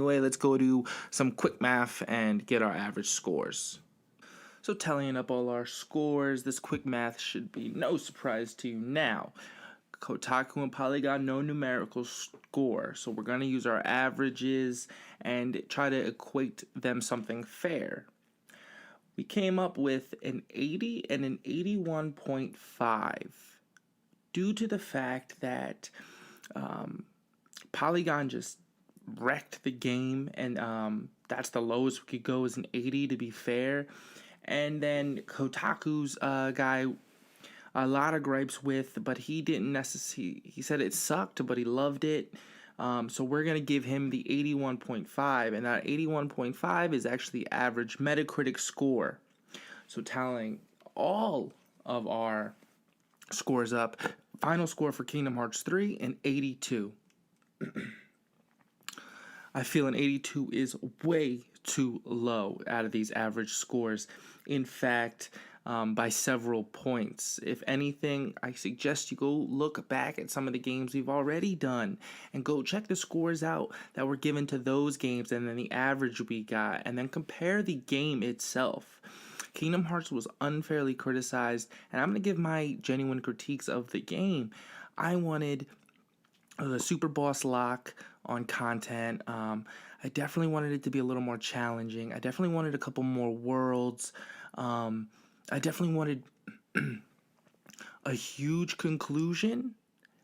anyway, let's go do some quick math and get our average scores. So tallying up all our scores, this quick math should be no surprise to you now. Kotaku and Polygon, no numerical score. So we're going to use our averages and try to equate them something fair. We came up with an 80 and an 81.5 due to the fact that Polygon just wrecked the game, and that's the lowest we could go is an 80 to be fair. And then Kotaku's guy, a lot of gripes with, but he didn't necessarily, he said it sucked, but he loved it. So we're going to give him the 81.5, and that 81.5 is actually the average Metacritic score. So tallying all of our scores up, final score for Kingdom Hearts 3, an 82. I feel an 82 is way too low out of these average scores. In fact, by several points. If anything, I suggest you go look back at some of the games we've already done and go check the scores out that were given to those games and then the average we got, and then compare the game itself. Kingdom Hearts was unfairly criticized, and I'm going to give my genuine critiques of the game. I wanted the super boss lock on content. I definitely wanted it to be a little more challenging. I definitely wanted a couple more worlds. I definitely wanted a huge conclusion,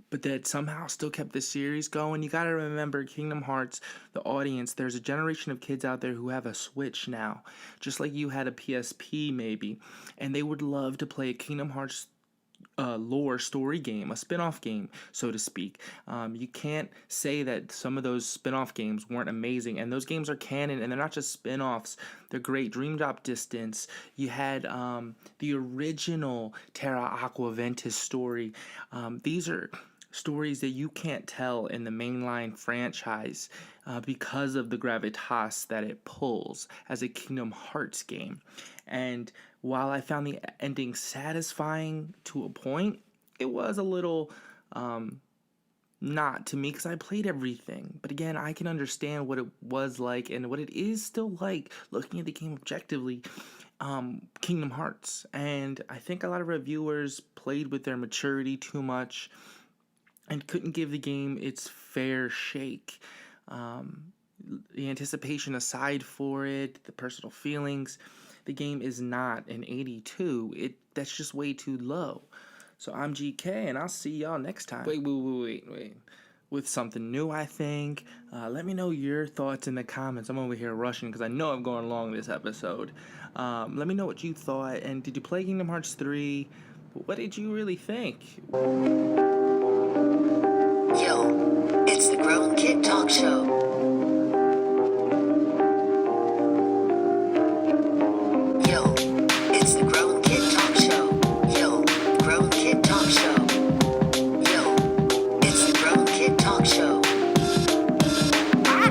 but that somehow still kept the series going. You gotta remember, Kingdom Hearts, the audience, there's a generation of kids out there who have a Switch now, just like you had a PSP maybe, and they would love to play a Kingdom Hearts lore story game, a spin-off game, so to speak. You can't say that some of those spin-off games weren't amazing, and those games are canon, and they're not just spin-offs. They're great. Dream Drop Distance. You had the original Terra Aqua Ventus story. These are stories that you can't tell in the mainline franchise because of the gravitas that it pulls as a Kingdom Hearts game. And while I found the ending satisfying to a point, it was a little not to me because I played everything. But again, I can understand what it was like and what it is still like looking at the game objectively. Kingdom Hearts. And I think a lot of reviewers played with their maturity too much and couldn't give the game its fair shake. The anticipation aside for it, the personal feelings, the game is not an 82. That's just way too low. So I'm GK, and I'll see y'all next time. Wait. With something new, I think. Let me know your thoughts in the comments. I'm over here rushing because I know I'm going long this episode. Let me know what you thought. And did you play Kingdom Hearts 3? What did you really think? Yo, it's the Grown Kid Talk Show.